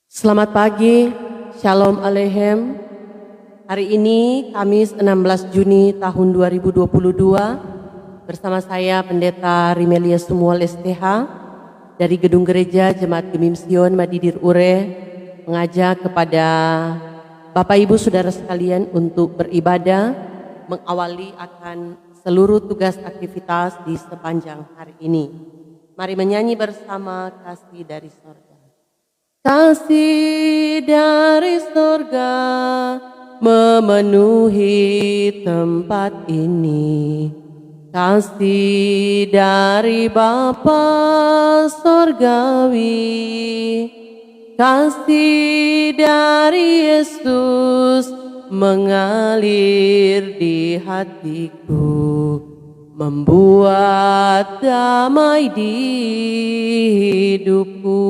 Selamat pagi, Shalom Aleichem. Hari ini Kamis 16 Juni tahun 2022 bersama saya Pendeta Rimelia Sumual STH dari Gedung Gereja Jemaat Gemim Sion Madidir Ure mengajak kepada Bapak Ibu Saudara sekalian untuk beribadah mengawali akan seluruh tugas aktivitas di sepanjang hari ini. Mari menyanyi bersama Kasih dari Sorga. Kasih dari sorga memenuhi tempat ini. Kasih dari Bapa sorgawi, kasih dari Yesus mengalir di hatiku, membuat damai di hidupku.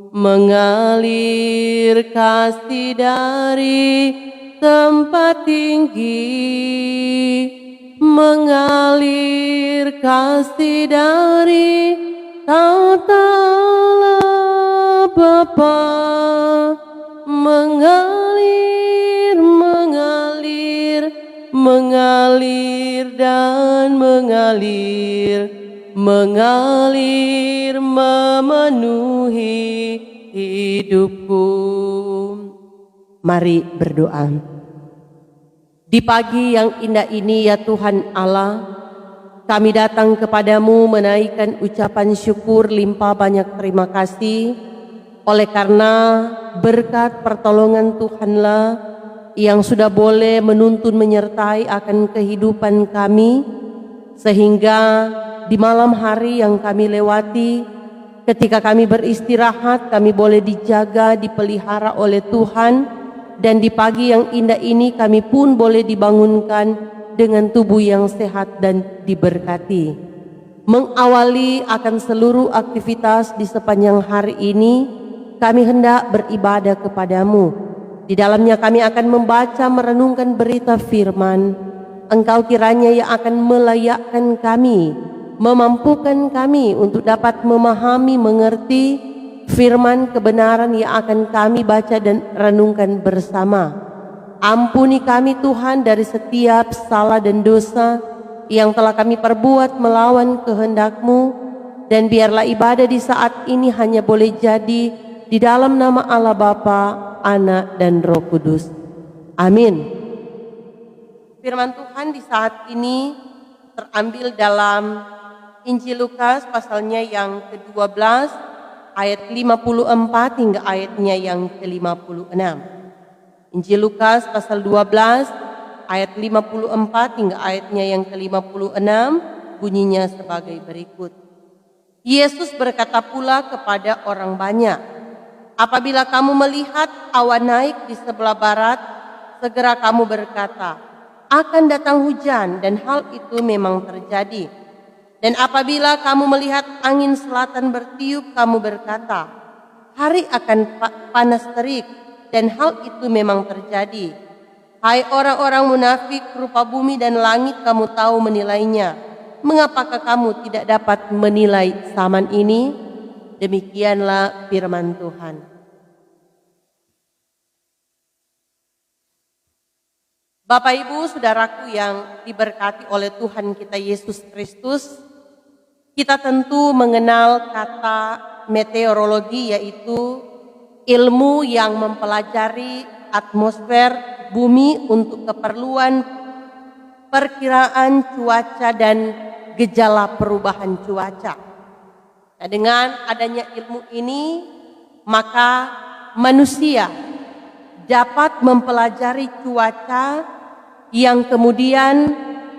Mengalir kasih dari tempat tinggi, mengalir kasih dari tata Allah Bapa, mengalir, mengalir, mengalir dan mengalir, mengalir memenuhi hidupku. Mari berdoa. Di pagi yang indah ini ya Tuhan Allah, kami datang kepadamu menaikkan ucapan syukur limpah banyak terima kasih oleh karena berkat pertolongan Tuhanlah yang sudah boleh menuntun menyertai akan kehidupan kami, sehingga di malam hari yang kami lewati, ketika kami beristirahat, kami boleh dijaga, dipelihara oleh Tuhan, dan di pagi yang indah ini kami pun boleh dibangunkan dengan tubuh yang sehat dan diberkati. Mengawali akan seluruh aktivitas di sepanjang hari ini, kami hendak beribadah kepadamu. Di dalamnya kami akan membaca, merenungkan berita firman. Engkau kiranya yang akan melayakkan kami, memampukan kami untuk dapat memahami, mengerti firman kebenaran yang akan kami baca dan renungkan bersama. Ampuni kami Tuhan dari setiap salah dan dosa yang telah kami perbuat melawan kehendak-Mu, dan biarlah ibadah di saat ini hanya boleh jadi di dalam nama Allah Bapa, Anak dan Roh Kudus. Amin. Firman Tuhan di saat ini terambil dalam Injil Lukas pasalnya yang ke-12 ayat 54 hingga ayatnya yang ke-56. Injil Lukas pasal 12 ayat 54 hingga ayatnya yang ke-56 bunyinya sebagai berikut. Yesus berkata pula kepada orang banyak, apabila kamu melihat awan naik di sebelah barat, segera kamu berkata, akan datang hujan, dan hal itu memang terjadi. Dan apabila kamu melihat angin selatan bertiup, kamu berkata, hari akan panas terik, dan hal itu memang terjadi. Hai orang-orang munafik, rupa bumi dan langit kamu tahu menilainya. Mengapakah kamu tidak dapat menilai zaman ini? Demikianlah firman Tuhan. Bapak Ibu Saudaraku yang diberkati oleh Tuhan kita Yesus Kristus, kita tentu mengenal kata meteorologi, yaitu ilmu yang mempelajari atmosfer bumi untuk keperluan perkiraan cuaca dan gejala perubahan cuaca. Nah, dengan adanya ilmu ini, maka manusia dapat mempelajari cuaca yang kemudian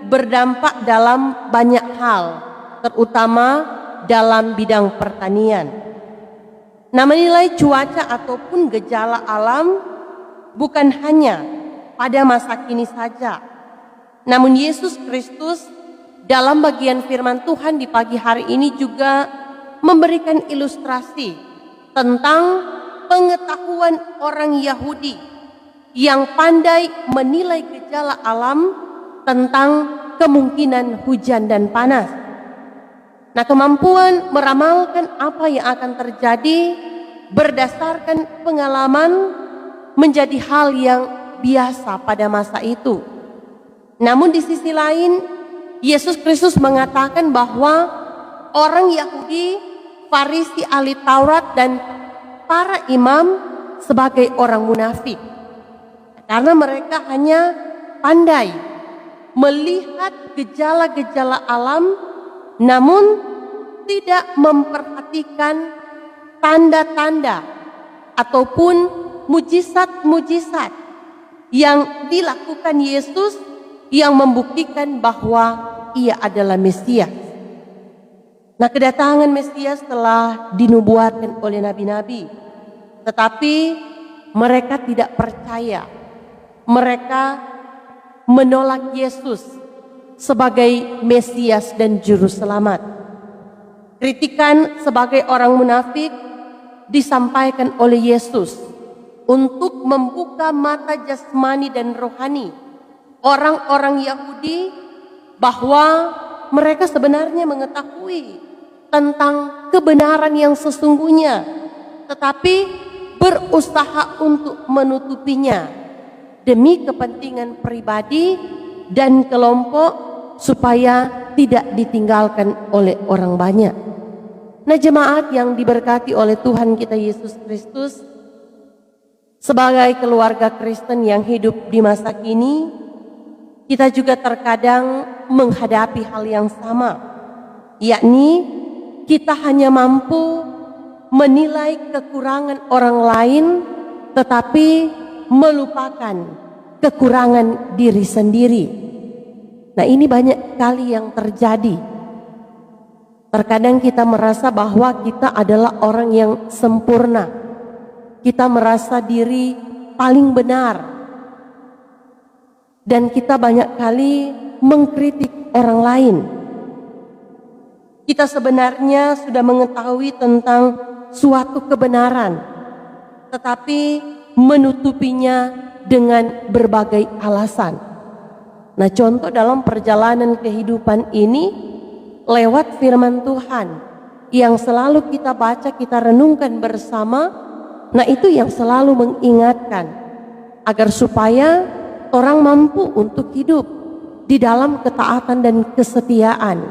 berdampak dalam banyak hal, terutama dalam bidang pertanian. Nah, menilai cuaca ataupun gejala alam bukan hanya pada masa kini saja, namun Yesus Kristus dalam bagian firman Tuhan di pagi hari ini juga memberikan ilustrasi tentang pengetahuan orang Yahudi yang pandai menilai gejala alam tentang kemungkinan hujan dan panas. Nah, kemampuan meramalkan apa yang akan terjadi berdasarkan pengalaman menjadi hal yang biasa pada masa itu. Namun di sisi lain, Yesus Kristus mengatakan bahwa orang Yahudi, Farisi, ahli Taurat, dan para imam sebagai orang munafik. Karena mereka hanya pandai melihat gejala-gejala alam, namun tidak memperhatikan tanda-tanda ataupun mujizat-mujizat yang dilakukan Yesus yang membuktikan bahwa ia adalah Mesias. Nah, kedatangan Mesias telah dinubuatkan oleh nabi-nabi, tetapi mereka tidak percaya. Mereka menolak Yesus sebagai Mesias dan Juru Selamat. Kritikan sebagai orang munafik disampaikan oleh Yesus untuk membuka mata jasmani dan rohani orang-orang Yahudi bahwa mereka sebenarnya mengetahui tentang kebenaran yang sesungguhnya, tetapi berusaha untuk menutupinya demi kepentingan pribadi dan kelompok supaya tidak ditinggalkan oleh orang banyak. Nah, jemaat yang diberkati oleh Tuhan kita Yesus Kristus, sebagai keluarga Kristen yang hidup di masa kini, kita juga terkadang menghadapi hal yang sama, yakni kita hanya mampu menilai kekurangan orang lain tetapi melupakan kekurangan diri sendiri. Nah, ini banyak kali yang terjadi. Terkadang kita merasa bahwa kita adalah orang yang sempurna. Kita merasa diri paling benar. Dan kita banyak kali mengkritik orang lain. Kita sebenarnya sudah mengetahui tentang suatu kebenaran, tetapi menutupinya dengan berbagai alasan. Nah, contoh dalam perjalanan kehidupan ini lewat firman Tuhan yang selalu kita baca, kita renungkan bersama. Nah, itu yang selalu mengingatkan agar supaya orang mampu untuk hidup di dalam ketaatan dan kesetiaan,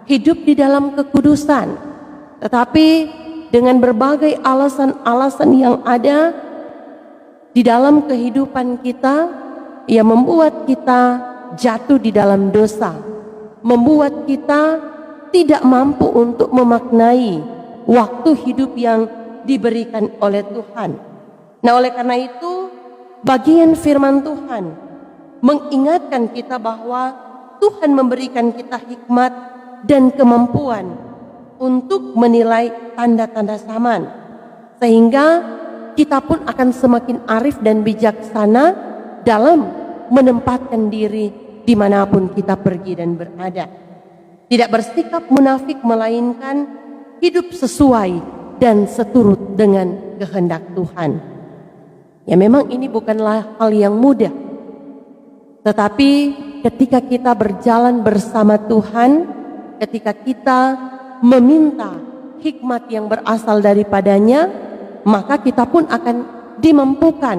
hidup di dalam kekudusan. Tetapi dengan berbagai alasan-alasan yang ada di dalam kehidupan kita, ia membuat kita jatuh di dalam dosa, membuat kita tidak mampu untuk memaknai waktu hidup yang diberikan oleh Tuhan. Nah, oleh karena itu, bagian firman Tuhan mengingatkan kita bahwa Tuhan memberikan kita hikmat dan kemampuan untuk menilai tanda-tanda zaman, sehingga kita pun akan semakin arif dan bijaksana dalam menempatkan diri dimanapun kita pergi dan berada. Tidak bersikap munafik, melainkan hidup sesuai dan seturut dengan kehendak Tuhan. Ya, memang ini bukanlah hal yang mudah, tetapi ketika kita berjalan bersama Tuhan, ketika kita meminta hikmat yang berasal daripadanya, maka kita pun akan dimampukan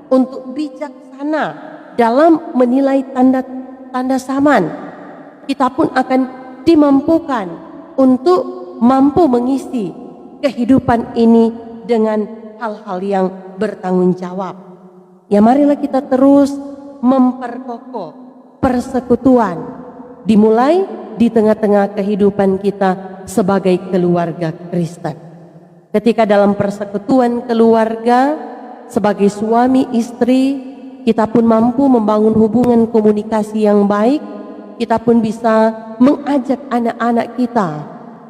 untuk bijaksana dalam menilai tanda-tanda zaman. Kita pun akan dimampukan untuk mampu mengisi kehidupan ini dengan hal-hal yang bertanggung jawab. Ya, marilah kita terus memperkokoh persekutuan, dimulai di tengah-tengah kehidupan kita sebagai keluarga Kristen. Ketika dalam persekutuan keluarga sebagai suami istri, kita pun mampu membangun hubungan komunikasi yang baik. Kita pun bisa mengajak anak-anak kita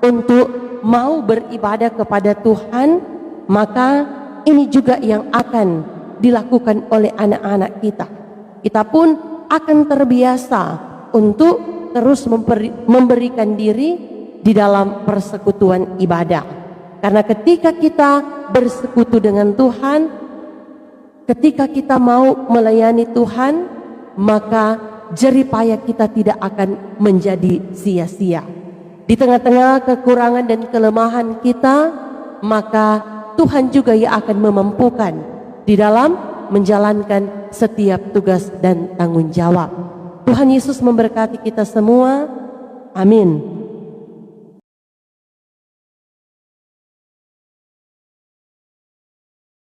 untuk mau beribadah kepada Tuhan. Maka ini juga yang akan dilakukan oleh anak-anak kita. Kita pun akan terbiasa untuk terus memberikan diri di dalam persekutuan ibadah. Karena ketika kita bersekutu dengan Tuhan, ketika kita mau melayani Tuhan, maka jeripaya kita tidak akan menjadi sia-sia. Di tengah-tengah kekurangan dan kelemahan kita, maka Tuhan juga yang akan memampukan di dalam menjalankan setiap tugas dan tanggung jawab. Tuhan Yesus memberkati kita semua. Amin.